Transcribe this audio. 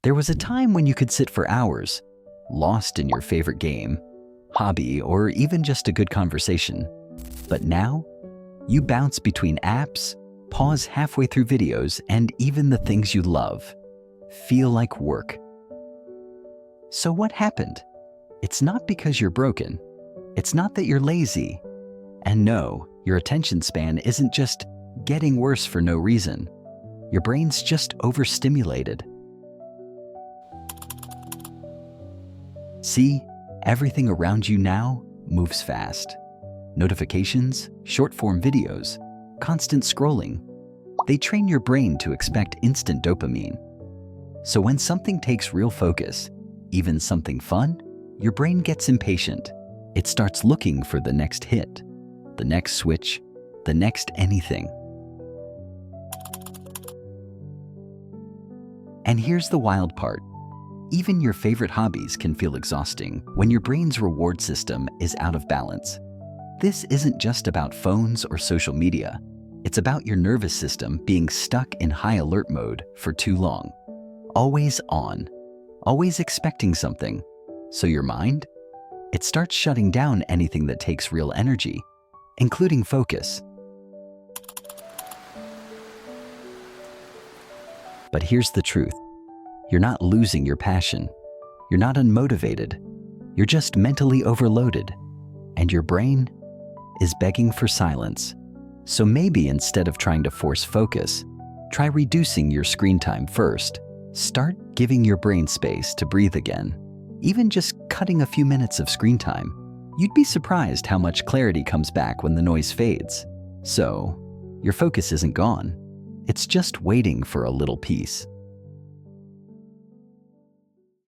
There was a time when you could sit for hours, lost in your favorite game, hobby, or even just a good conversation. But now, you bounce between apps, pause halfway through videos, and even the things you love feel like work. So what happened? It's not because you're broken. It's not that you're lazy. And no, your attention span isn't just getting worse for no reason. Your brain's just overstimulated. See, everything around you now moves fast. Notifications, short-form videos, constant scrolling. They train your brain to expect instant dopamine. So when something takes real focus, even something fun, your brain gets impatient. It starts looking for the next hit, the next switch, the next anything. And here's the wild part. Even your favorite hobbies can feel exhausting when your brain's reward system is out of balance. This isn't just about phones or social media. It's about your nervous system being stuck in high alert mode for too long. Always on, always expecting something. So your mind? It starts shutting down anything that takes real energy, including focus. But here's the truth. You're not losing your passion. You're not unmotivated. You're just mentally overloaded. And your brain is begging for silence. So maybe instead of trying to force focus, try reducing your screen time first. Start giving your brain space to breathe again. Even just cutting a few minutes of screen time. You'd be surprised how much clarity comes back when the noise fades. So, your focus isn't gone. It's just waiting for a little peace.